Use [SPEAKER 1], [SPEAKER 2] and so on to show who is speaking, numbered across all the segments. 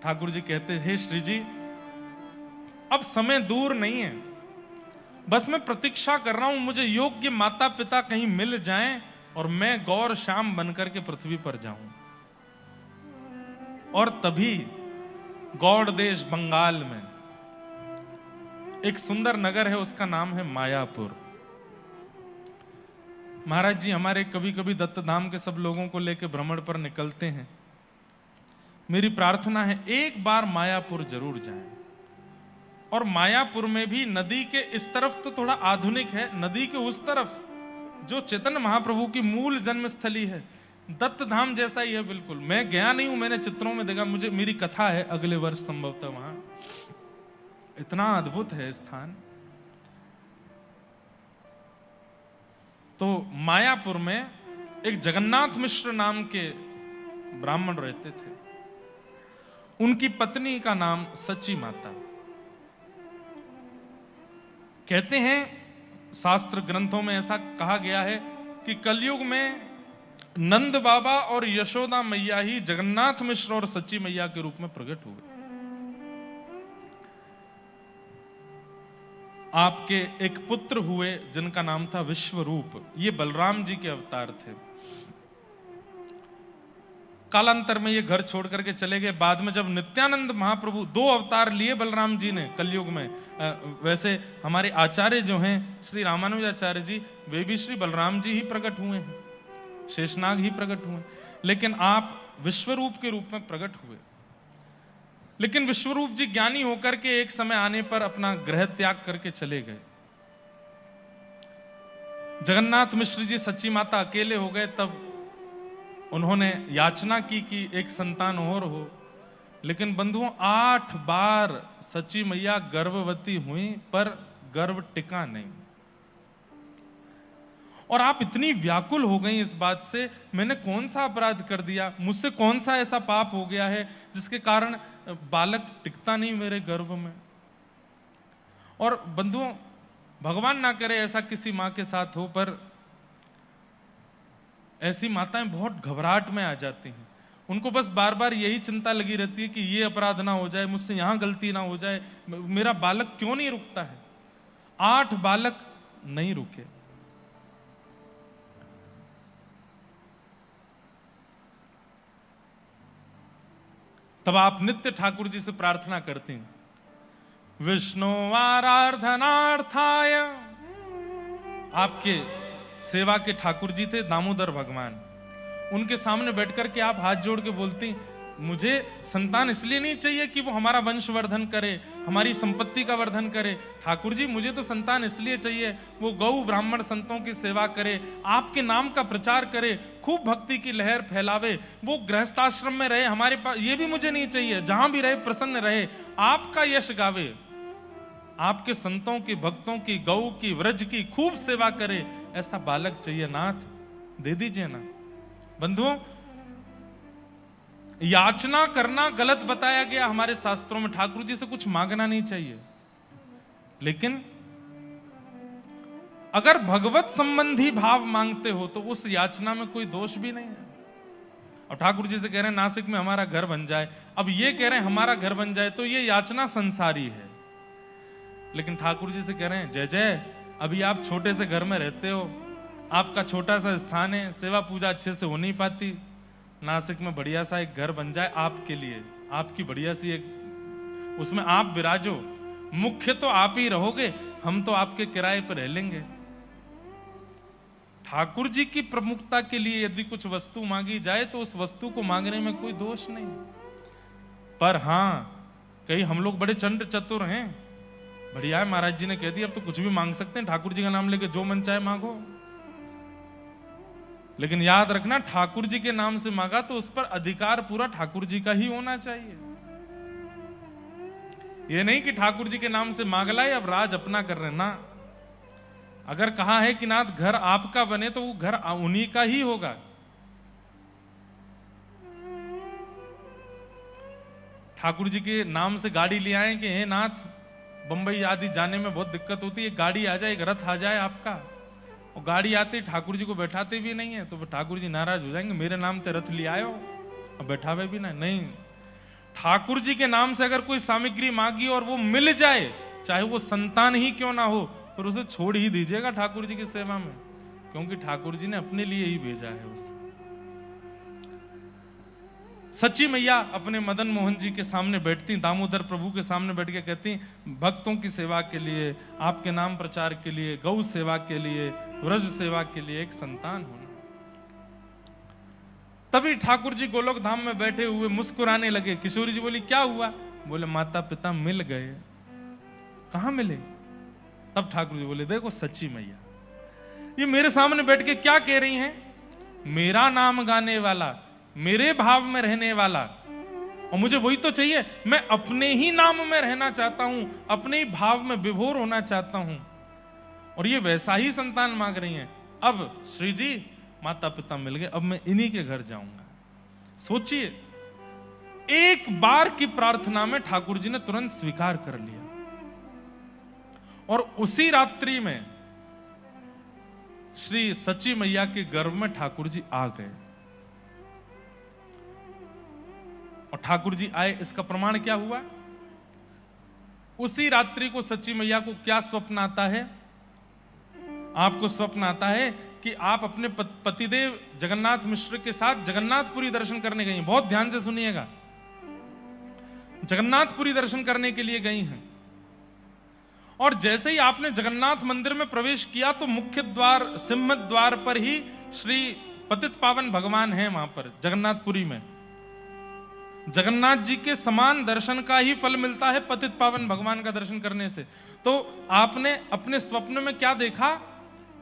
[SPEAKER 1] ठाकुर जी कहते, हे श्री जी, अब समय दूर नहीं है, बस मैं प्रतीक्षा कर रहा हूं, मुझे योग्य माता पिता कहीं मिल जाएं और मैं गौर श्याम बनकर के पृथ्वी पर जाऊं। और तभी गौड़ देश बंगाल में एक सुंदर नगर है, उसका नाम है मायापुर। महाराज जी हमारे कभी कभी दत्त धाम के सब लोगों को लेकर भ्रमण पर निकलते हैं। मेरी प्रार्थना है एक बार मायापुर जरूर जाएं। और मायापुर में भी नदी के इस तरफ तो थोड़ा आधुनिक है, नदी के उस तरफ जो चैतन्य महाप्रभु की मूल जन्मस्थली है, दत्त धाम जैसा ही है बिल्कुल। मैं गया नहीं हूं, मैंने चित्रों में देखा, मुझे मेरी कथा है अगले वर्ष संभवतः वहां। इतना अद्भुत है स्थान। तो मायापुर में एक जगन्नाथ मिश्र नाम के ब्राह्मण रहते थे। उनकी पत्नी का नाम सची माता। कहते हैं शास्त्र ग्रंथों में ऐसा कहा गया है कि कलयुग में नंद बाबा और यशोदा मैया ही जगन्नाथ मिश्र और सच्ची मैया के रूप में प्रकट हुए। आपके एक पुत्र हुए जिनका नाम था विश्वरूप। ये बलराम जी के अवतार थे। कालांतर में ये घर छोड़ करके चले गए। बाद में जब नित्यानंद महाप्रभु, 2 अवतार लिए बलराम जी ने कलयुग में। वैसे हमारे आचार्य जो हैं श्री रामानुजाचार्य जी, वे भी श्री बलराम जी ही प्रकट हुए हैं, शेषनाग ही प्रकट हुए, लेकिन आप विश्वरूप के रूप में प्रकट हुए। लेकिन विश्वरूप जी ज्ञानी होकर के एक समय आने पर अपना गृह त्याग करके चले गए। जगन्नाथ मिश्र जी सच्ची माता अकेले हो गए। तब उन्होंने याचना की कि एक संतान और हो। लेकिन बंधुओं 8 बार सच्ची मैया गर्भवती हुई पर गर्भ टिका नहीं। और आप इतनी व्याकुल हो गई इस बात से, मैंने कौन सा अपराध कर दिया, मुझसे कौन सा ऐसा पाप हो गया है जिसके कारण बालक टिकता नहीं मेरे गर्भ में। और बंधुओं भगवान ना करे ऐसा किसी मां के साथ हो, पर ऐसी माताएं बहुत घबराहट में आ जाती हैं। उनको बस बार बार यही चिंता लगी रहती है कि ये अपराध ना हो जाए, मुझसे यहां गलती ना हो जाए, मेरा बालक क्यों नहीं रुकता है। 8 बालक नहीं रुके। तब आप नित्य ठाकुर जी से प्रार्थना करती हैं, विष्णु आराधनार्थाय। आपके सेवा के ठाकुर जी थे दामोदर भगवान। उनके सामने बैठकर के आप हाथ जोड़ के बोलती, मुझे संतान इसलिए नहीं चाहिए कि वो हमारा वंश वर्धन करे, हमारी संपत्ति का वर्धन करे। ठाकुर जी मुझे तो संतान इसलिए चाहिए वो गौ ब्राह्मण संतों की सेवा करे, आपके नाम का प्रचार करे, खूब भक्ति की लहर फैलावे, वो गृहस्थाश्रम में रहे, हमारे पास ये भी मुझे नहीं चाहिए, जहां भी रहे प्रसन्न रहे, आपका यश गावे, आपके संतों की भक्तों की गौ की व्रज की खूब सेवा करे, ऐसा बालक चाहिए नाथ, दे दीजिए ना। बंधुओं याचना करना गलत बताया गया हमारे शास्त्रों में। ठाकुर जी से कुछ मांगना नहीं चाहिए, लेकिन अगर भगवत संबंधी भाव मांगते हो तो उस याचना में कोई दोष भी नहीं है। और ठाकुर जी से कह रहे हैं नासिक में हमारा घर बन जाए, अब ये कह रहे हैं हमारा घर बन जाए, तो ये याचना संसारी है। लेकिन ठाकुर जी से कह रहे हैं जय जय, अभी आप छोटे से घर में रहते हो, आपका छोटा सा स्थान है, सेवा पूजा अच्छे से हो नहीं पाती, नासिक में बढ़िया सा एक घर बन जाए आपके लिए, आपकी बढ़िया सी एक, उसमें आप विराजो, मुख्य तो आप ही रहोगे, हम तो आपके किराए पर रह लेंगे। ठाकुर जी की प्रमुखता के लिए यदि कुछ वस्तु मांगी जाए तो उस वस्तु को मांगने में कोई दोष नहीं। पर हां कहीं हम लोग बड़े चंड चतुर हैं, बढ़िया है महाराज जी ने कह दिया अब तो कुछ भी मांग सकते हैं, ठाकुर जी का नाम लेके जो मन चाहे मांगो। लेकिन याद रखना ठाकुर जी के नाम से मांगा तो उस पर अधिकार पूरा ठाकुर जी का ही होना चाहिए। ये नहीं कि ठाकुर जी के नाम से मांग लाए अब राज अपना कर रहे ना। अगर कहा है कि नाथ घर आपका बने तो वो घर उन्हीं का ही होगा। ठाकुर जी के नाम से गाड़ी ले आए कि हे नाथ बंबई आदि जाने में बहुत दिक्कत होती है, गाड़ी आ जाए, एक रथ आ जाए आपका, और गाड़ी आते ठाकुर जी को बैठाते भी नहीं है तो ठाकुर जी नाराज हो जाएंगे, मेरे नाम से रथ ले आयो अब बैठावे भी नहीं। ठाकुर जी के नाम से अगर कोई सामग्री मांगी और वो मिल जाए, चाहे वो संतान ही क्यों ना हो, फिर उसे छोड़ ही दीजिएगा ठाकुर जी की सेवा में, क्योंकि ठाकुर जी ने अपने लिए ही भेजा है उसे। सच्ची मैया अपने मदन मोहन जी के सामने बैठती, दामोदर प्रभु के सामने बैठ के कहती, भक्तों की सेवा के लिए, आपके नाम प्रचार के लिए, गौ सेवा के लिए, व्रज सेवा के लिए एक संतान होना। तभी ठाकुर जी गोलोक धाम में बैठे हुए मुस्कुराने लगे। किशोरी जी बोली, क्या हुआ? बोले, माता पिता मिल गए। कहां मिले? तब ठाकुर जी बोले, देखो सच्ची मैया ये मेरे सामने बैठ के क्या कह रही हैं, मेरा नाम गाने वाला, मेरे भाव में रहने वाला, और मुझे वही तो चाहिए। मैं अपने ही नाम में रहना चाहता हूं, अपने ही भाव में विभोर होना चाहता हूं, और ये वैसा ही संतान मांग रही हैं। अब श्री जी माता पिता मिल गए, अब मैं इन्हीं के घर जाऊंगा। सोचिए, एक बार की प्रार्थना में ठाकुर जी ने तुरंत स्वीकार कर लिया, और उसी रात्रि में श्री सच्ची मैया के गर्भ में ठाकुर जी आ गए। और ठाकुर जी आए, इसका प्रमाण क्या हुआ? उसी रात्रि को सच्ची मैया को क्या स्वप्न आता है? आपको स्वप्न आता है कि आप अपने पतिदेव जगन्नाथ मिश्र के साथ जगन्नाथपुरी दर्शन करने गई हैं। बहुत ध्यान से सुनिएगा, जगन्नाथपुरी दर्शन करने के लिए गई हैं, और जैसे ही आपने जगन्नाथ मंदिर में प्रवेश किया तो मुख्य द्वार, सिंह द्वार पर ही श्री पतित पावन भगवान हैं। वहां पर जगन्नाथपुरी में जगन्नाथ जी के समान दर्शन का ही फल मिलता है पतित पावन भगवान का दर्शन करने से। तो आपने अपने स्वप्न में क्या देखा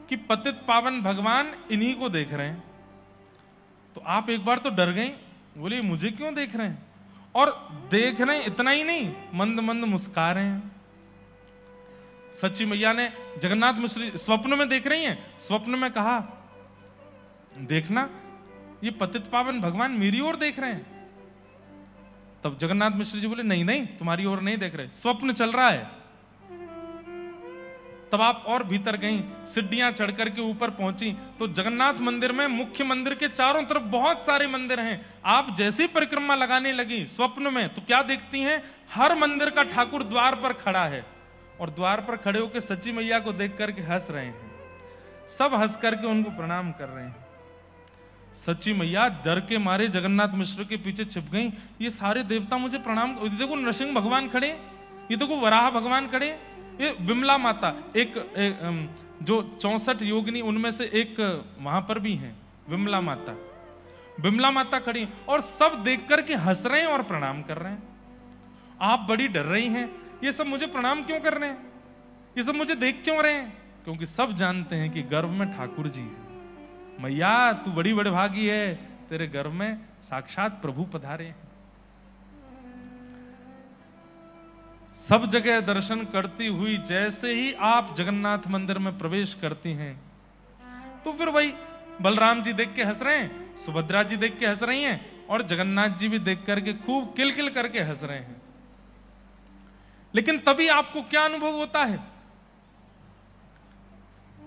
[SPEAKER 1] कि पतित पावन भगवान इन्हीं को देख रहे हैं। तो आप एक बार तो डर गई, बोले मुझे क्यों देख रहे हैं, और देख रहे हैं इतना ही नहीं, मंद मंद मुस्कुरा रहे हैं। सच्ची मैया ने जगन्नाथ मिश्र स्वप्न में देख रही हैं, स्वप्न में कहा, देखना ये पतित पावन भगवान मेरी ओर देख रहे हैं। तब जगन्नाथ मिश्र जी बोले, नहीं नहीं तुम्हारी ओर नहीं देख रहे, स्वप्न चल रहा है। तब आप और भीतर गईं, सीढ़ियां चढ़ करके ऊपर पहुंची तो जगन्नाथ मंदिर में, मुख्य मंदिर के चारों तरफ बहुत सारे मंदिर हैं। आप जैसी परिक्रमा लगाने लगी स्वप्न में, तो क्या देखती हैं, हर मंदिर का ठाकुर द्वार पर खड़ा है, और द्वार पर खड़े होकर सच्ची मैया को देख करके हंस रहे हैं। सब हंस करके उनको प्रणाम कर रहे हैं। सच्ची मैया डर के मारे जगन्नाथ मिश्र के पीछे छिप गई। ये सारे देवता मुझे प्रणाम, देखो नरसिंह भगवान खड़े, ये देखो वराह भगवान खड़े, ये विमला माता, एक जो 64 योगिनी उनमें से एक वहां पर भी हैं, विमला माता, विमला माता खड़ी, और सब देख करके हंस रहे हैं और प्रणाम कर रहे हैं। आप बड़ी डर रही हैं, ये सब मुझे प्रणाम क्यों कर रहे हैं, ये सब मुझे देख क्यों रहे हैं? क्योंकि सब जानते हैं कि गर्भ में ठाकुर जी है। मैया तू बड़ी बड़भागी है, तेरे गर्भ में साक्षात प्रभु पधारे हैं। सब जगह दर्शन करती हुई जैसे ही आप जगन्नाथ मंदिर में प्रवेश करती हैं, तो फिर वही बलराम जी देख के हंस रहे हैं, सुभद्रा जी देख के हंस रही हैं, और जगन्नाथ जी भी देख करके खूब किलकिल करके हंस रहे हैं। लेकिन तभी आपको क्या अनुभव होता है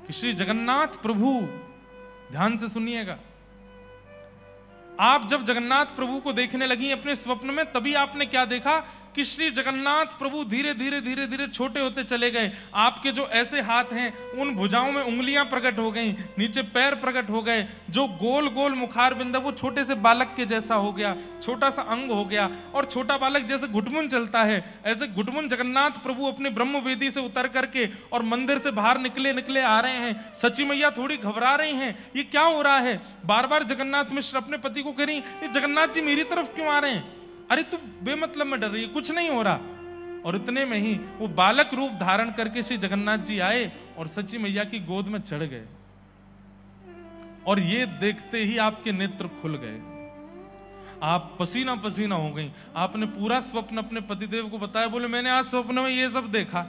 [SPEAKER 1] कि श्री जगन्नाथ प्रभु, ध्यान से सुनिएगा, आप जब जगन्नाथ प्रभु को देखने लगी अपने स्वप्न में, तभी आपने क्या देखा कि श्री जगन्नाथ प्रभु धीरे धीरे धीरे धीरे छोटे होते चले गए। आपके जो ऐसे हाथ हैं, उन भुजाओं में उंगलियां प्रकट हो गई, नीचे पैर प्रकट हो गए, जो गोल गोल मुखार बिंद वो छोटे से बालक के जैसा हो गया, छोटा सा अंग हो गया, और छोटा बालक जैसे घुटमुन चलता है, ऐसे घुटमुन जगन्नाथ प्रभु अपने ब्रह्म वेदी से उतर करके और मंदिर से बाहर निकले निकले आ रहे हैं। सच्ची मैया थोड़ी घबरा रही हैं, ये क्या हो रहा है? बार बार जगन्नाथ मिश्र अपने पति को कह रही, ये जगन्नाथ जी मेरी तरफ क्यों आ रहे हैं? अरे तू बेमतलब में डर रही है, कुछ नहीं हो रहा। और इतने में ही वो बालक रूप धारण करके श्री जगन्नाथ जी आए और सच्ची मैया की गोद में चढ़ गए, और ये देखते ही आपके नेत्र खुल गए, आप पसीना पसीना हो गई। आपने पूरा स्वप्न अपने पतिदेव को बताया, बोले मैंने आज स्वप्न में ये सब देखा।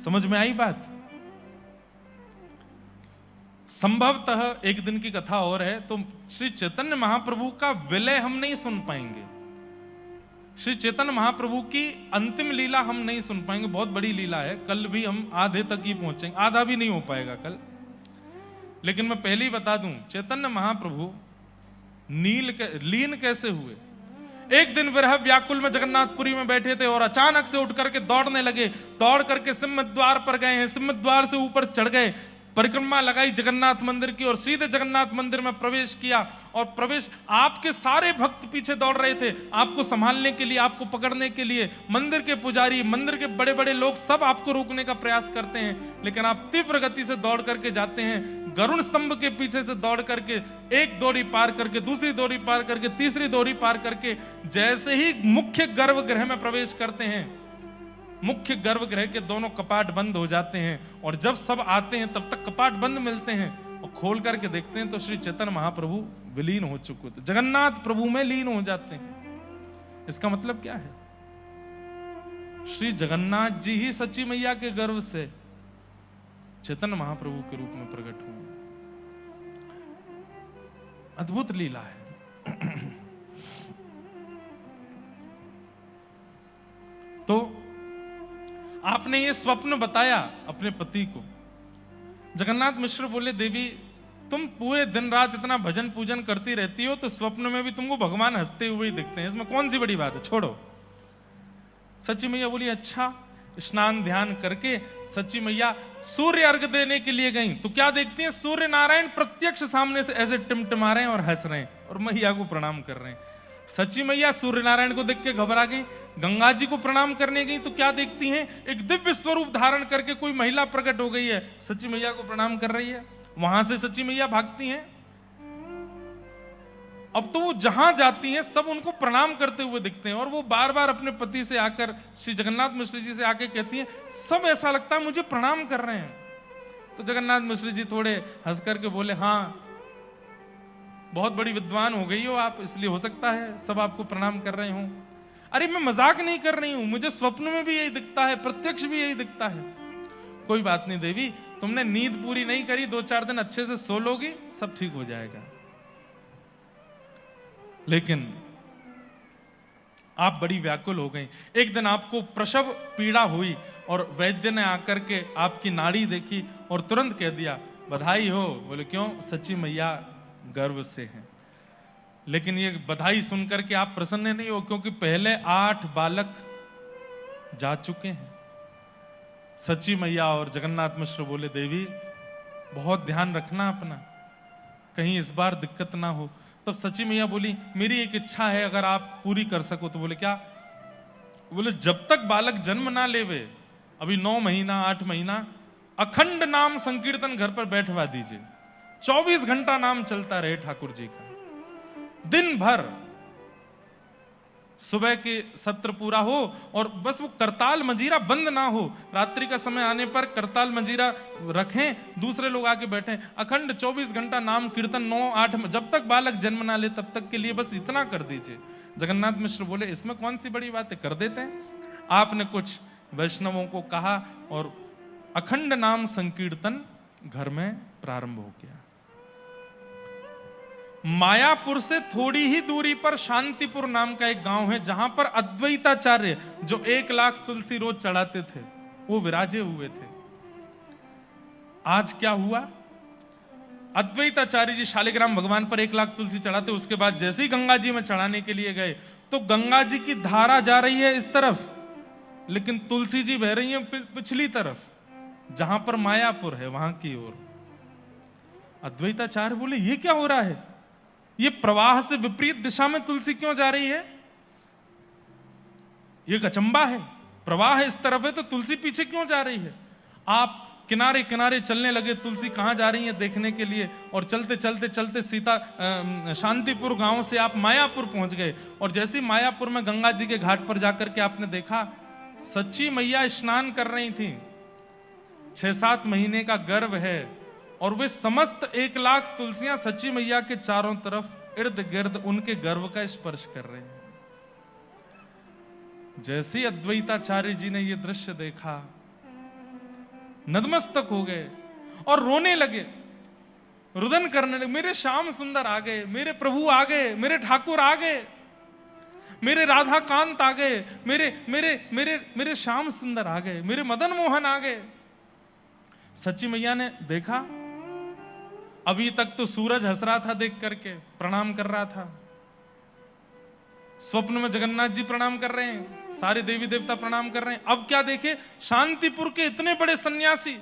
[SPEAKER 1] समझ में आई बात? संभवतः एक दिन की कथा और है, तो श्री चैतन्य महाप्रभु का विलय हम नहीं सुन पाएंगे, श्री चैतन्य महाप्रभु की अंतिम लीला हम नहीं सुन पाएंगे। बहुत बड़ी लीला है, कल भी हम आधे तक ही पहुंचेंगे, आधा भी नहीं हो पाएगा कल। लेकिन मैं पहले ही बता दूं, चैतन्य महाप्रभु लीन कैसे हुए। एक दिन विरह व्याकुल में जगन्नाथपुरी में बैठे थे और अचानक से उठ करके दौड़ने लगे। दौड़ करके सिंह द्वार पर गए हैं, सिंह द्वार से ऊपर चढ़ गए, परिक्रमा लगाई जगन्नाथ मंदिर की और सीधे जगन्नाथ मंदिर में प्रवेश किया। और प्रवेश, आपके सारे भक्त पीछे दौड़ रहे थे आपको संभालने के लिए, आपको पकड़ने के लिए। मंदिर के पुजारी, मंदिर के बड़े बड़े लोग सब आपको रोकने का प्रयास करते हैं, लेकिन आप तीव्र गति से दौड़ करके जाते हैं। गरुड़ स्तंभ के पीछे से दौड़ करके एक डोरी पार करके, दूसरी डोरी पार करके, तीसरी डोरी पार करके जैसे ही मुख्य गर्भगृह में प्रवेश करते हैं, मुख्य गर्भगृह के दोनों कपाट बंद हो जाते हैं। और जब सब आते हैं तब तक कपाट बंद मिलते हैं और खोल करके देखते हैं तो श्री चैतन्य महाप्रभु विलीन हो चुके थे, जगन्नाथ प्रभु में लीन हो जाते हैं। इसका मतलब क्या है? श्री जगन्नाथ जी ही सच्ची मैया के गर्भ से चैतन्य महाप्रभु के रूप में प्रकट हुए। अद्भुत लीला है। तो आपने ये स्वप्न बताया अपने पति को। जगन्नाथ मिश्र बोले, देवी तुम पूरे दिन रात इतना भजन पूजन करती रहती हो, तो स्वप्न में भी तुमको भगवान हंसते हुए ही दिखते हैं, इसमें कौन सी बड़ी बात है, छोड़ो। सच्ची मैया बोली, अच्छा। स्नान ध्यान करके सच्ची मैया सूर्य अर्घ देने के लिए गई तो क्या देखती हैं? सूर्य नारायण प्रत्यक्ष सामने से ऐसे टिमटिमा रहे हैं और हंस रहे हैं और मैया को प्रणाम कर रहे हैं। सच्ची मैया सूर्य नारायण को देख के घबरा गई, गंगा जी को प्रणाम करने गई तो क्या देखती हैं? एक दिव्य स्वरूप धारण करके कोई महिला प्रकट हो गई है, सच्ची मैया को प्रणाम कर रही है। वहां से सच्ची मैया भागती हैं। अब तो वो जहां जाती हैं सब उनको प्रणाम करते हुए दिखते हैं और वो बार बार अपने पति से आकर, श्री जगन्नाथ मिश्र जी से आके कहती हैं, सब ऐसा लगता है मुझे प्रणाम कर रहे हैं। तो जगन्नाथ मिश्र जी थोड़े हंस करके बोले, हाँ बहुत बड़ी विद्वान हो गई हो आप, इसलिए हो सकता है सब आपको प्रणाम कर रहे हो। अरे मैं मजाक नहीं कर रही हूं, मुझे स्वप्न में भी यही दिखता है, प्रत्यक्ष भी यही दिखता है। कोई बात नहीं देवी, तुमने नींद पूरी नहीं करी, 2-4 दिन अच्छे से सो लोगी, सब ठीक हो जाएगा। लेकिन आप बड़ी व्याकुल हो गई। एक दिन आपको प्रसव पीड़ा हुई और वैद्य ने आकर के आपकी नाड़ी देखी और तुरंत कह दिया, बधाई हो। बोले क्यों? सच्ची मैया गर्व से हैं। लेकिन ये बधाई सुनकर के आप प्रसन्न नहीं हो, क्योंकि पहले 8 बालक जा चुके हैं। सच्ची मैया और जगन्नाथ मिश्र बोले, देवी बहुत ध्यान रखना अपना, कहीं इस बार दिक्कत ना हो। तब सच्ची मैया बोली, मेरी एक इच्छा है, अगर आप पूरी कर सको तो। बोले क्या? बोले जब तक बालक जन्म ना लेवे, अभी 9 महीना 8 महीना, अखंड नाम संकीर्तन घर पर बैठवा दीजिए, 24 घंटा नाम चलता रहे ठाकुर जी का, दिन भर। सुबह के सत्र पूरा हो और बस वो करताल मंजीरा बंद ना हो, रात्रि का समय आने पर करताल मंजीरा रखें, दूसरे लोग आके बैठें, अखंड 24 घंटा नाम कीर्तन 9-8, जब तक बालक जन्म ना ले तब तक के लिए बस इतना कर दीजिए। जगन्नाथ मिश्र बोले, इसमें कौन सी बड़ी बात है, कर देते हैं। आपने कुछ वैष्णवों को कहा और अखंड नाम संकीर्तन घर में प्रारंभ हो गया। मायापुर से थोड़ी ही दूरी पर शांतिपुर नाम का एक गांव है, जहां पर अद्वैताचार्य, जो 1 लाख तुलसी रोज चढ़ाते थे, वो विराजे हुए थे। आज क्या हुआ? अद्वैताचार्य जी शालिग्राम भगवान पर 1 लाख तुलसी चढ़ाते, उसके बाद जैसे ही गंगा जी में चढ़ाने के लिए गए तो गंगा जी की धारा जा रही है इस तरफ, लेकिन तुलसी जी बह रही है पिछली तरफ, जहां पर मायापुर है वहां की ओर। अद्वैताचार्य बोले, ये क्या हो रहा है? ये प्रवाह से विपरीत दिशा में तुलसी क्यों जा रही है? ये अचंबा है। प्रवाह इस तरफ है तो तुलसी पीछे क्यों जा रही है? आप किनारे किनारे चलने लगे, तुलसी कहां जा रही है देखने के लिए, और चलते चलते चलते शांतिपुर गांव से आप मायापुर पहुंच गए। और जैसे ही मायापुर में गंगा जी के घाट पर जाकर के आपने देखा, सच्ची मैया स्नान कर रही थी, 6-7 महीने का गर्भ है, और वे समस्त 1 लाख तुलसियां सच्ची मैया के चारों तरफ इर्द गिर्द उनके गर्भ का स्पर्श कर रहे हैं। जैसे ही अद्वैताचार्य जी ने यह दृश्य देखा, नतमस्तक हो गए और रोने लगे, रुदन करने लगे, मेरे श्याम सुंदर आ गए, मेरे प्रभु आ गए, मेरे ठाकुर आ गए, मेरे राधा कांत आ गए, मेरे मेरे मेरे मेरे श्याम सुंदर आ गए, मेरे मदन मोहन आ गए। सच्ची मैया ने देखा, अभी तक तो सूरज हंस रहा था देख करके, प्रणाम कर रहा था। स्वप्न में जगन्नाथ जी प्रणाम कर रहे हैं, सारे देवी देवता प्रणाम कर रहे हैं। अब क्या देखे, शांतिपुर के इतने बड़े सन्यासी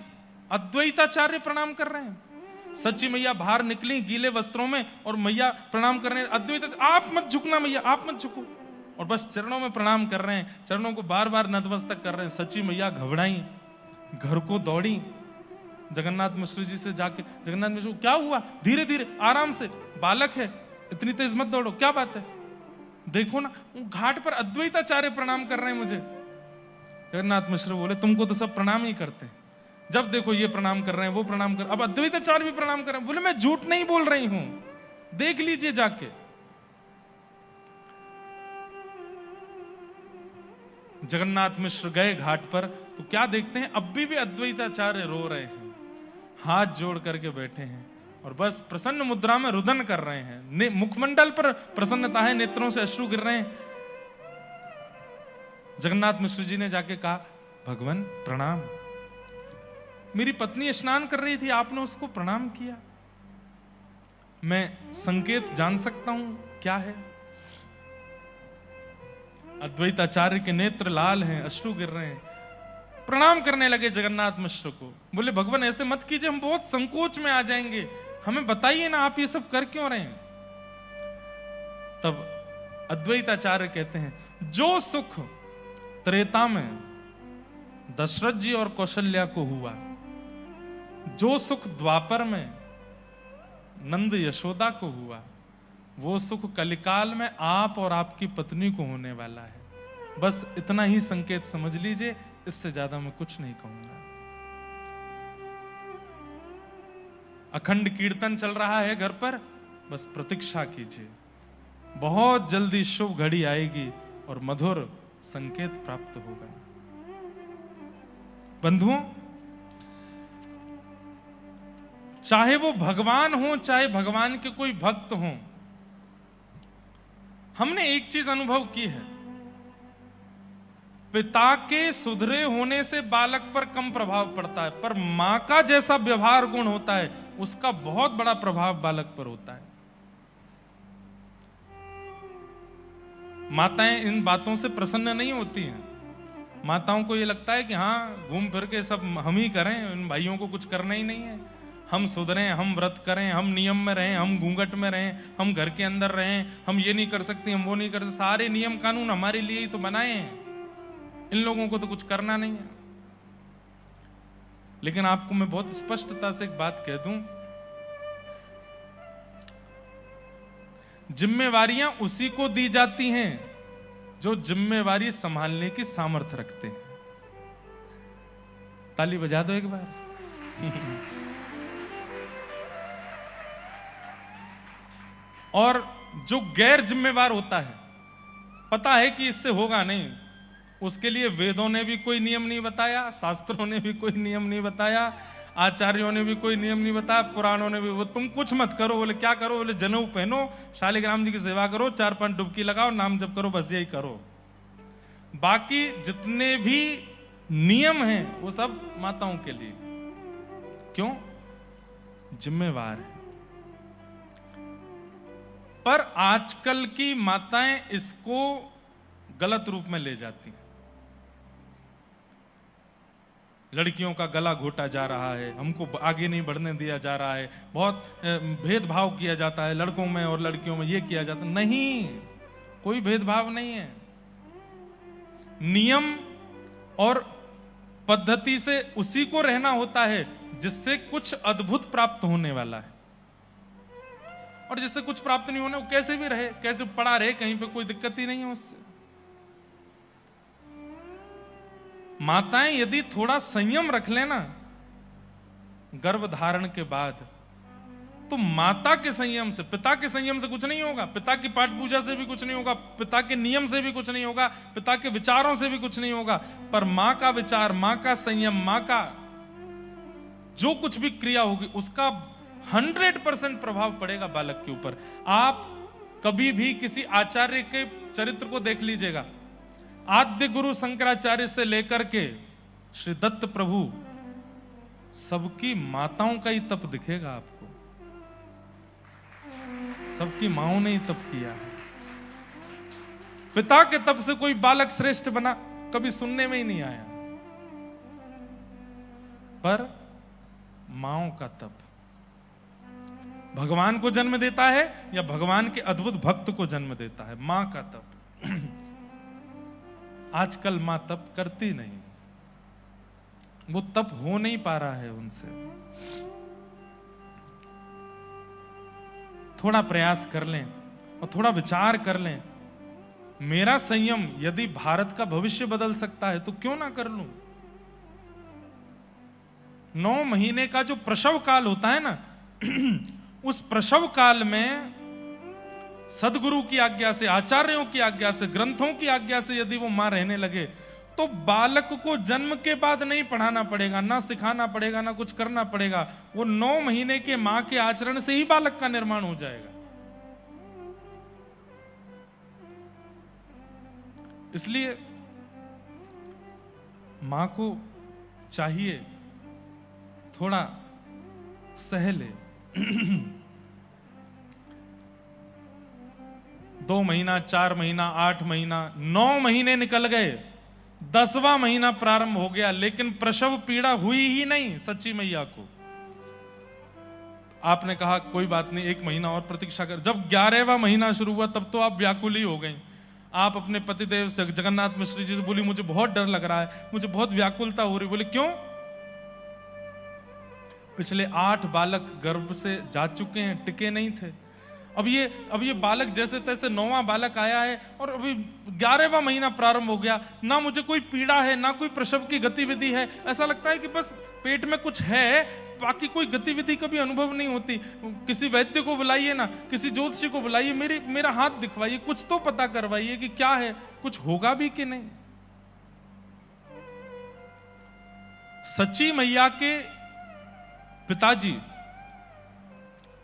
[SPEAKER 1] अद्वैताचार्य प्रणाम कर रहे हैं। सच्ची मैया बाहर निकली गीले वस्त्रों में और मैया प्रणाम कर रहे हैं। अद्वैत, आप मत झुकना मैया, आप मत झुको, और बस चरणों में प्रणाम कर रहे हैं, चरणों को बार बार नतमस्तक कर रहे हैं। सच्ची मैया घबराई, घर को दौड़ी, जगन्नाथ मिश्र जी से जाके, जगन्नाथ मिश्र क्या हुआ, धीरे धीरे आराम से, बालक है, इतनी तेज मत दौड़ो, क्या बात है, देखो ना घाट पर अद्वैताचार्य प्रणाम कर रहे हैं मुझे। जगन्नाथ मिश्र बोले तुमको तो सब प्रणाम ही करते हैं, जब देखो ये प्रणाम कर रहे हैं, वो प्रणाम कर, अब अद्वैताचार्य भी प्रणाम कर रहे हैं। बोले मैं झूठ नहीं बोल रही हूं, देख लीजिए जाके। जगन्नाथ मिश्र गए घाट पर तो क्या देखते हैं, अब भी अद्वैताचार्य रो रहे हैं, हाथ जोड़ करके बैठे हैं और बस प्रसन्न मुद्रा में रुदन कर रहे हैं। मुखमंडल पर प्रसन्नता है, नेत्रों से अश्रु गिर रहे हैं। जगन्नाथ मिश्र जी ने जाके कहा, भगवान प्रणाम, मेरी पत्नी स्नान कर रही थी, आपने उसको प्रणाम किया, मैं संकेत जान सकता हूं क्या है? अद्वैताचार्य के नेत्र लाल हैं, अश्रु गिर रहे हैं, प्रणाम करने लगे जगन्नाथ मिश्र को। बोले भगवान ऐसे मत कीजिए, हम बहुत संकोच में आ जाएंगे, हमें बताइए ना आप ये सब कर क्यों रहे हैं? तब अद्वैताचार्य कहते हैं, जो सुख त्रेता में दशरथ जी और कौशल्या को हुआ, जो सुख द्वापर में नंद यशोदा को हुआ, वो सुख कलिकाल में आप और आपकी पत्नी को होने वाला है। बस इतना ही संकेत समझ लीजिए, इससे ज्यादा मैं कुछ नहीं कहूंगा। अखंड कीर्तन चल रहा है घर पर, बस प्रतीक्षा कीजिए, बहुत जल्दी शुभ घड़ी आएगी और मधुर संकेत प्राप्त होगा। बंधुओं, चाहे वो भगवान हो, चाहे भगवान के कोई भक्त हो, हमने एक चीज अनुभव की है, पिता के सुधरे होने से बालक पर कम प्रभाव पड़ता है, पर मां का जैसा व्यवहार गुण होता है उसका बहुत बड़ा प्रभाव बालक पर होता है। माताएं इन बातों से प्रसन्न नहीं होती हैं। माताओं को यह लगता है कि हाँ, घूम फिर के सब हम ही करें, इन भाइयों को कुछ करना ही नहीं है, हम सुधरें, हम व्रत करें, हम नियम में रहें, हम घूंघट में रहें, हम घर के अंदर रहें, हम ये नहीं कर सकते, हम वो नहीं कर सकते, सारे नियम कानून हमारे लिए ही तो बनाए हैं, इन लोगों को तो कुछ करना नहीं है। लेकिन आपको मैं बहुत स्पष्टता से एक बात कह दूं, जिम्मेवारियां उसी को दी जाती हैं जो जिम्मेवारी संभालने की सामर्थ्य रखते हैं। ताली बजा दो एक बार। और जो गैर जिम्मेवार होता है, पता है कि इससे होगा नहीं, उसके लिए वेदों ने भी कोई नियम नहीं बताया, शास्त्रों ने भी कोई नियम नहीं बताया, आचार्यों ने भी कोई नियम नहीं बताया, पुराणों ने भी, वो तुम कुछ मत करो। बोले क्या करो? बोले जनेऊ पहनो, शालिग्राम जी की सेवा करो, 4-5 डुबकी लगाओ, नाम जप करो, बस यही करो। बाकी जितने भी नियम हैं वो सब माताओं के लिए। क्यों? जिम्मेवार है। पर आजकल की माताएं इसको गलत रूप में ले जाती हैं। लड़कियों का गला घोटा जा रहा है, हमको आगे नहीं बढ़ने दिया जा रहा है, बहुत भेदभाव किया जाता है लड़कों में और लड़कियों में, ये किया जाता है। नहीं, कोई भेदभाव नहीं है। नियम और पद्धति से उसी को रहना होता है जिससे कुछ अद्भुत प्राप्त होने वाला है, और जिससे कुछ प्राप्त नहीं होना, वो कैसे भी रहे, कैसे पड़ा रहे, कहीं पे कोई दिक्कत ही नहीं है उससे। माताएं यदि थोड़ा संयम रख लेना गर्भ धारण के बाद, तो माता के संयम से, पिता के संयम से कुछ नहीं होगा, पिता की पाठ पूजा से भी कुछ नहीं होगा, पिता के नियम से भी कुछ नहीं होगा, पिता के विचारों से भी कुछ नहीं होगा, पर मां का विचार, मां का संयम, मां का जो कुछ भी क्रिया होगी उसका 100% प्रभाव पड़ेगा बालक के ऊपर। आप कभी भी किसी आचार्य के चरित्र को देख लीजिएगा, आद्य गुरु शंकराचार्य से लेकर के श्री दत्त प्रभु, सबकी माताओं का ही तप दिखेगा आपको, सबकी माओं ने ही तप किया है। पिता के तप से कोई बालक श्रेष्ठ बना कभी सुनने में ही नहीं आया। पर माओ का तप भगवान को जन्म देता है या भगवान के अद्भुत भक्त को जन्म देता है। मां का तप। आजकल मां तप करती नहीं, वो तप हो नहीं पा रहा है उनसे। थोड़ा प्रयास कर लें और थोड़ा विचार कर लें, मेरा संयम यदि भारत का भविष्य बदल सकता है तो क्यों ना कर लूं। 9 महीने का जो प्रसव काल होता है ना, उस प्रसव काल में सदगुरु की आज्ञा से, आचार्यों की आज्ञा से, ग्रंथों की आज्ञा से यदि वो मां रहने लगे तो बालक को जन्म के बाद नहीं पढ़ाना पड़ेगा, ना सिखाना पड़ेगा, ना कुछ करना पड़ेगा। वो 9 महीने के मां के आचरण से ही बालक का निर्माण हो जाएगा। इसलिए मां को चाहिए थोड़ा सह ले। 2 महीना, 4 महीना, 8 महीना, 9 महीने निकल गए, 10वां महीना प्रारंभ हो गया, लेकिन प्रसव पीड़ा हुई ही नहीं सच्ची मैया को। आपने कहा कोई बात नहीं, 1 महीना और प्रतीक्षा कर। जब 11वां महीना शुरू हुआ तब तो आप व्याकुल ही हो गई। आप अपने पतिदेव से, जगन्नाथ मिश्र जी से बोली, मुझे बहुत डर लग रहा है, मुझे बहुत व्याकुलता हो रही। बोले क्यों? पिछले 8 बालक गर्भ से जा चुके हैं, टिके नहीं थे। अब ये बालक जैसे तैसे 9वां बालक आया है और अभी 11वां महीना प्रारंभ हो गया, ना मुझे कोई पीड़ा है, ना कोई प्रसव की गतिविधि है। ऐसा लगता है कि बस पेट में कुछ है, बाकी कोई गतिविधि कभी अनुभव नहीं होती। किसी वैद्य को बुलाइए ना, किसी ज्योतिषी को बुलाइए, मेरा हाथ दिखवाइए, कुछ तो पता करवाइए कि क्या है, कुछ होगा भी कि नहीं। सच्ची मैया के पिताजी,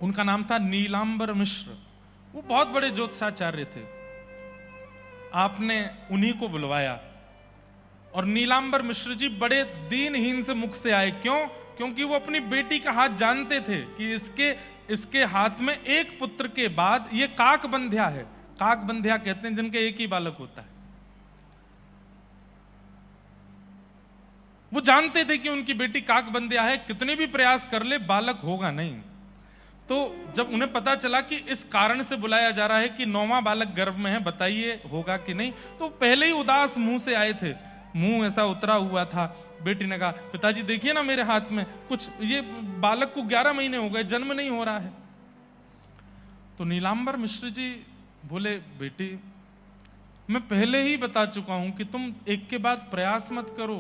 [SPEAKER 1] उनका नाम था नीलांबर मिश्र, वो बहुत बड़े ज्योतिषाचार्य थे। आपने उन्हीं को बुलवाया और नीलांबर मिश्र जी बड़े दीनहीन से मुख से आए। क्यों? क्योंकि वो अपनी बेटी का हाथ जानते थे कि इसके हाथ में एक पुत्र के बाद ये काकबंध्या है। काकबंध्या कहते हैं जिनके एक ही बालक होता है। वो जानते थे कि उनकी बेटी काकबंध्या है, कितने भी प्रयास कर ले बालक होगा नहीं। तो जब उन्हें पता चला कि इस कारण से बुलाया जा रहा है कि 9वां बालक गर्भ में है, बताइए होगा कि नहीं, तो पहले ही उदास मुंह से आए थे, मुंह ऐसा उतरा हुआ था। बेटी ने कहा, पिताजी देखिए ना मेरे हाथ में कुछ, ये बालक को 11 महीने हो गए, जन्म नहीं हो रहा है। तो नीलांबर मिश्र जी बोले, बेटी मैं पहले ही बता चुका हूं कि तुम एक के बाद प्रयास मत करो,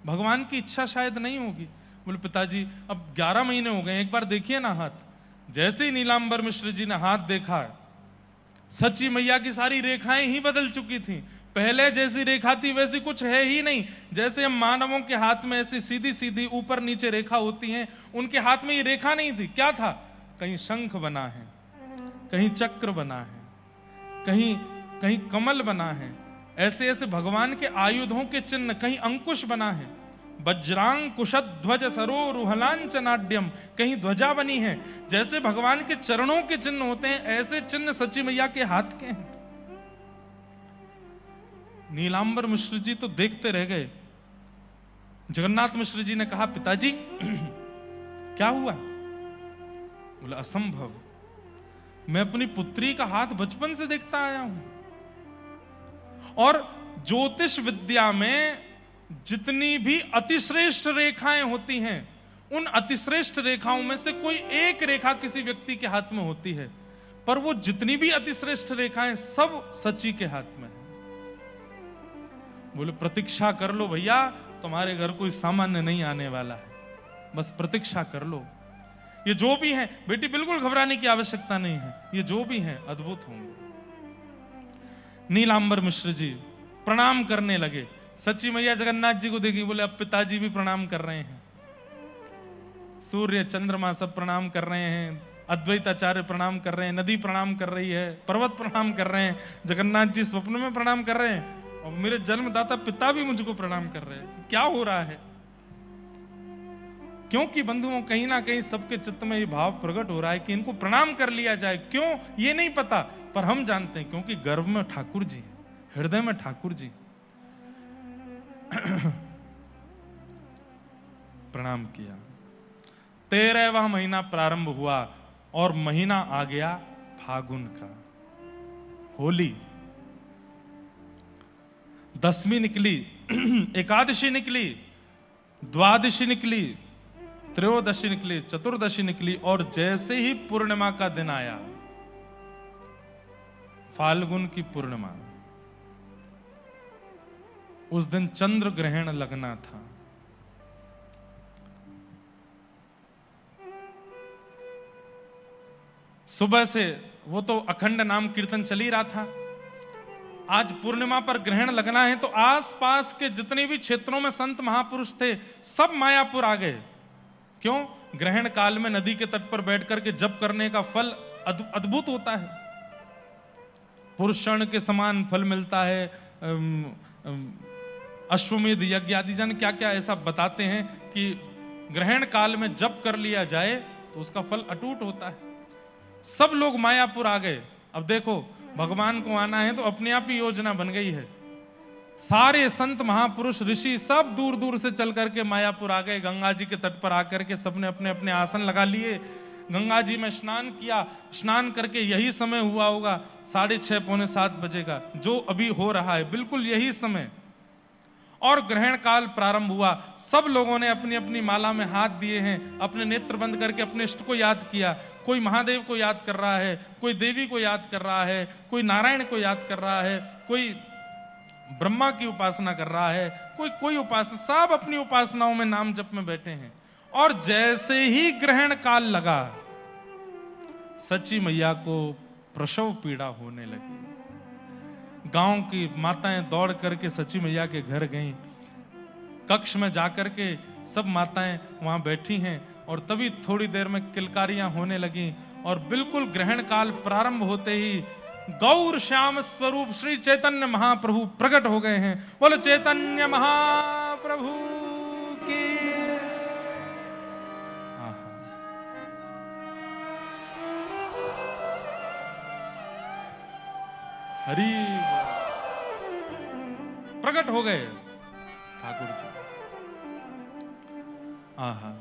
[SPEAKER 1] भगवान की इच्छा शायद नहीं होगी। बोले पिताजी अब 11 महीने हो गए, एक बार देखिए ना हाथ। जैसे ही नीलांबर मिश्र जी ने हाथ देखा, सच्ची मैया की सारी रेखाएं ही बदल चुकी थी। पहले जैसी रेखा थी वैसी कुछ है ही नहीं। जैसे हम मानवों के हाथ में ऐसी सीधी सीधी ऊपर नीचे रेखा होती हैं, उनके हाथ में ये रेखा नहीं थी। क्या था? कहीं शंख बना है, कहीं चक्र बना है, कहीं कमल बना है, ऐसे ऐसे भगवान के आयुधों के चिन्ह, कहीं अंकुश बना है, वज्रांकुशध्वज सरोरुहलांचनाड्यम, कहीं ध्वजा बनी है। जैसे भगवान के चरणों के चिन्ह होते हैं, ऐसे चिन्ह सच्ची मैया के हाथ के हैं। नीलांबर मिश्र जी तो देखते रह गए। जगन्नाथ मिश्र जी ने कहा, पिताजी क्या हुआ? बोला, असंभव, मैं अपनी पुत्री का हाथ बचपन से देखता आया हूं, और ज्योतिष विद्या में जितनी भी अतिश्रेष्ठ रेखाएं होती हैं, उन अतिश्रेष्ठ रेखाओं में से कोई एक रेखा किसी व्यक्ति के हाथ में होती है, पर वो जितनी भी अतिश्रेष्ठ रेखाएं सब सच्ची के हाथ में है। बोले, प्रतीक्षा कर लो भैया, तुम्हारे घर कोई सामान्य नहीं आने वाला है, बस प्रतीक्षा कर लो। ये जो भी है बेटी, बिल्कुल घबराने की आवश्यकता नहीं है, ये जो भी है अद्भुत होंगे। नीलांबर मिश्र जी प्रणाम करने लगे। सच्ची मैया जगन्नाथ जी को देखी, बोले अब पिताजी भी प्रणाम कर रहे हैं, सूर्य चंद्रमा सब प्रणाम कर रहे हैं, अद्वैत आचार्य प्रणाम कर रहे हैं, नदी प्रणाम कर रही है, पर्वत प्रणाम कर रहे हैं, जगन्नाथ जी स्वप्न में प्रणाम कर रहे हैं, और मेरे जन्मदाता पिता भी मुझको प्रणाम कर रहे हैं। क्या हो रहा है? क्योंकि बंधुओं कहीं ना कहीं सबके चित्त में ये भाव प्रकट हो रहा है कि इनको प्रणाम कर लिया जाए। क्यों ये नहीं पता, पर हम जानते हैं क्योंकि गर्भ में ठाकुर जी हैं, हृदय में ठाकुर जी। प्रणाम किया। 13वां महीना प्रारंभ हुआ और महीना आ गया फागुन का, होली। 10वीं निकली, एकादशी निकली, द्वादशी निकली, त्रयोदशी निकली, चतुर्दशी निकली, और जैसे ही पूर्णिमा का दिन आया, फाल्गुन की पूर्णिमा, उस दिन चंद्र ग्रहण लगना था। सुबह से वो तो अखंड नाम कीर्तन चल ही रहा था। आज पूर्णिमा पर ग्रहण लगना है, तो आसपास के जितने भी क्षेत्रों में संत महापुरुष थे सब मायापुर आ गए। क्यों? ग्रहण काल में नदी के तट पर बैठ करके जप करने का फल अद्भुत होता है, पुरुषण के समान फल मिलता है। अश्वमेध यज्ञ आदि जन क्या क्या ऐसा बताते हैं कि ग्रहण काल में जप कर लिया जाए तो उसका फल अटूट होता है। सब लोग मायापुर आ गए। अब देखो, भगवान को आना है तो अपने आप ही योजना बन गई है। सारे संत महापुरुष ऋषि सब दूर दूर से चल करके मायापुर आ गए। गंगा जी के तट पर आकर के सबने अपने अपने आसन लगा लिए, गंगा जी में स्नान किया। स्नान करके यही समय हुआ होगा 6:30 पौने 7 बजे का, जो अभी हो रहा है, बिल्कुल यही समय। और ग्रहण काल प्रारंभ हुआ। सब लोगों ने अपनी अपनी माला में हाथ दिए हैं, अपने नेत्र बंद करके अपने इष्ट को याद किया। कोई महादेव को याद कर रहा है, कोई देवी को याद कर रहा है, कोई नारायण को याद कर रहा है, कोई ब्रह्मा की उपासना कर रहा है, कोई कोई उपासना, सब अपनी उपासनाओं में नाम जप में बैठे हैं। और जैसे ही ग्रहण काल लगा, सची मैया को प्रसव पीड़ा होने लगी। गांव की माताएं दौड़ करके सची मैया के घर गईं। कक्ष में जाकर के सब माताएं वहां बैठी हैं और तभी थोड़ी देर में किलकारियां होने लगी और बिल्कुल ग्रहण काल प्रारंभ होते ही गौर श्याम स्वरूप श्री चैतन्य महाप्रभु प्रकट हो गए हैं। बोलो चैतन्य महाप्रभु की। हरि प्रकट हो गए ठाकुर जी। आहा,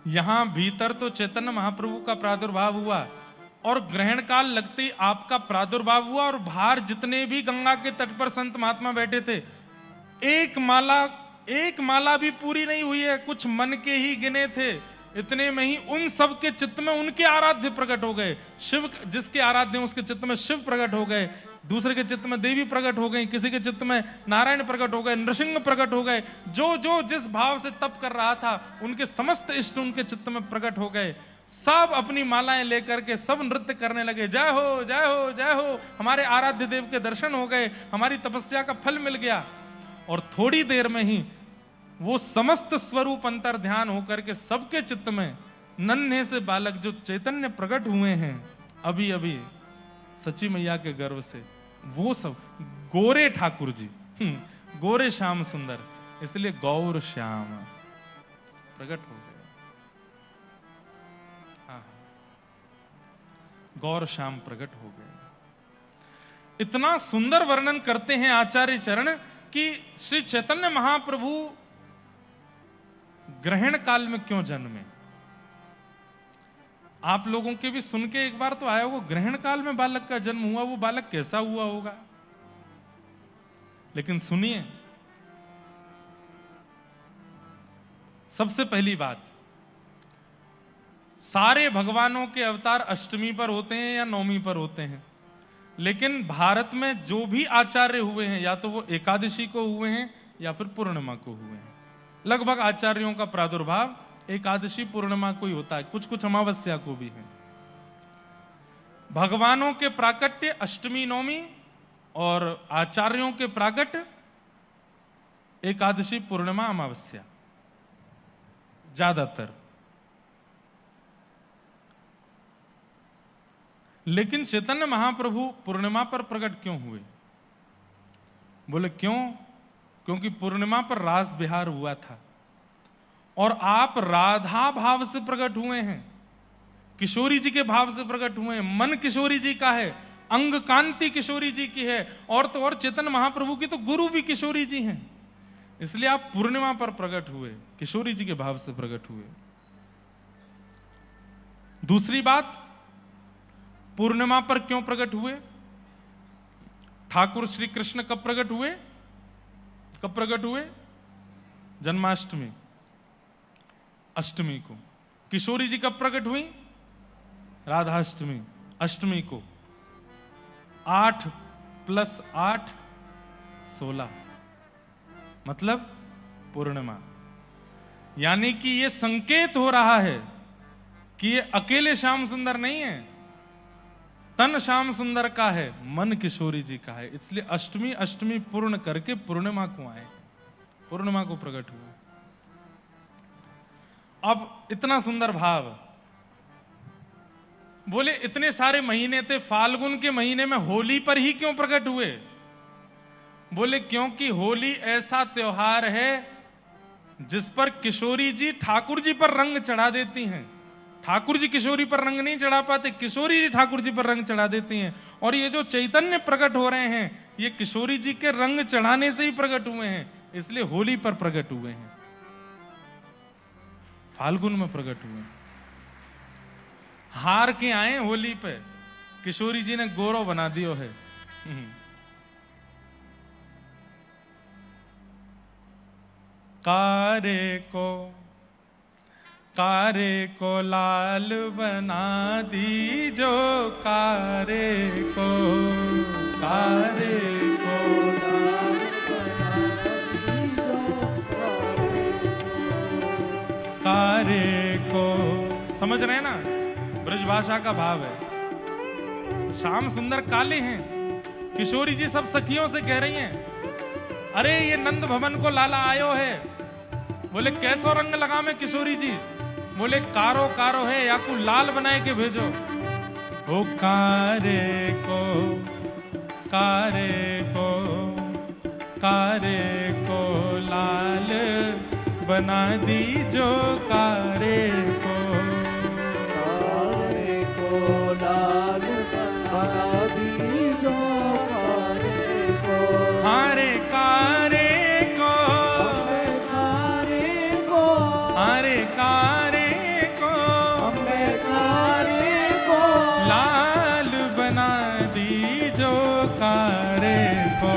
[SPEAKER 1] यहां भीतर तो चैतन्य महाप्रभु का प्रादुर्भाव हुआ और ग्रहण काल लगते ही आपका प्रादुर्भाव हुआ। और बाहर जितने भी गंगा के तट पर संत महात्मा बैठे थे, एक माला भी पूरी नहीं हुई है, कुछ मन के ही गिने थे। इतने में ही उन सब के चित्त में उनके आराध्य प्रकट हो गए। शिव, जिसके आराध्य उसके चित्त में शिव प्रकट हो गए, दूसरे के चित्त में देवी प्रकट हो गई, किसी के चित्त में नारायण प्रकट हो गए, नृसिंह प्रकट हो गए। जो जो जिस भाव से तप कर रहा था, उनके समस्त इष्ट उनके चित्त में प्रकट हो गए। सब अपनी मालाएं लेकर के सब नृत्य करने लगे। जय हो जय हो जय हो, हमारे आराध्य देव के दर्शन हो गए, हमारी तपस्या का फल मिल गया। और थोड़ी देर में ही वो समस्त स्वरूप अंतर ध्यान होकर के सबके चित्त में नन्हे से बालक जो चैतन्य प्रकट हुए हैं अभी अभी सची मैया के गर्भ से, वो सब गोरे ठाकुर जी, गोरे श्याम सुंदर, इसलिए गौर श्याम प्रकट हो गए। हाँ, गौर श्याम प्रकट हो गए। इतना सुंदर वर्णन करते हैं आचार्य चरण कि श्री चैतन्य महाप्रभु ग्रहण काल में क्यों जन्मे। आप लोगों के भी सुन के एक बार तो आया होगा, ग्रहण काल में बालक का जन्म हुआ, वो बालक कैसा हुआ होगा। लेकिन सुनिए, सबसे पहली बात, सारे भगवानों के अवतार अष्टमी पर होते हैं या नवमी पर होते हैं, लेकिन भारत में जो भी आचार्य हुए हैं या तो वो एकादशी को हुए हैं या फिर पूर्णिमा को हुए हैं। लगभग आचार्यों का प्रादुर्भाव एकादशी पूर्णिमा को ही होता है, कुछ कुछ अमावस्या को भी है। भगवानों के प्राकट्य अष्टमी नवमी और आचार्यों के प्राकट्य एकादशी पूर्णिमा अमावस्या ज्यादातर। लेकिन चैतन्य महाप्रभु पूर्णिमा पर प्रकट क्यों हुए? बोले क्यों? क्योंकि पूर्णिमा पर रास विहार हुआ था और आप राधा भाव से प्रकट हुए हैं, किशोरी जी के भाव से प्रकट हुए हैं। मन किशोरी जी का है, अंग कांति किशोरी जी की है, और तो और चेतन महाप्रभु की तो गुरु भी किशोरी जी हैं। इसलिए आप पूर्णिमा पर प्रकट हुए, किशोरी जी के भाव से प्रकट हुए। दूसरी बात, पूर्णिमा पर क्यों प्रकट हुए? ठाकुर श्री कृष्ण कब प्रकट हुए? कब प्रकट हुए? जन्माष्टमी, अष्टमी को। किशोरी जी कब प्रकट हुई? राधाष्टमी, अष्टमी को। 8 + 8 16, मतलब पूर्णिमा। यानी कि यह संकेत हो रहा है कि ये अकेले श्याम सुंदर नहीं है, तन श्याम सुंदर का है, मन किशोरी जी का है। इसलिए अष्टमी अष्टमी पूर्ण करके पूर्णिमा को आए, पूर्णिमा को प्रकट हुए। अब इतना सुंदर भाव, बोले इतने सारे महीने थे, फाल्गुन के महीने में होली पर ही क्यों प्रकट हुए? बोले क्योंकि होली ऐसा त्योहार है जिस पर किशोरी जी ठाकुर जी पर रंग चढ़ा देती हैं। ठाकुर जी किशोरी पर रंग नहीं चढ़ा पाते, किशोरी जी ठाकुर जी पर रंग चढ़ा देती हैं। और ये जो चैतन्य प्रकट हो रहे हैं, ये किशोरी जी के रंग चढ़ाने से ही प्रकट हुए हैं, इसलिए होली पर प्रकट हुए हैं, फाल्गुन में प्रकट हुए। हार के आए होली पे, किशोरी जी ने गौरव बना दियो है। कारे को लाल बना दीजो, कारे को लाल बना दीजो, कारे को। समझ रहे हैं ना, ब्रजभाषा का भाव है। श्याम सुंदर काले हैं, किशोरी जी सब सखियों से कह रही हैं, अरे ये नंद भवन को लाला आयो है। बोले कैसो रंग लगा में किशोरी जी? बोले कारो कारो है, या को लाल बनाए के भेजो। ओ कारे को लाल बना दीजो, कारे को लाल बना दीजो, कारे को। हारे कारे को, हारे कारे को, लाल बना दीजो, कारे को।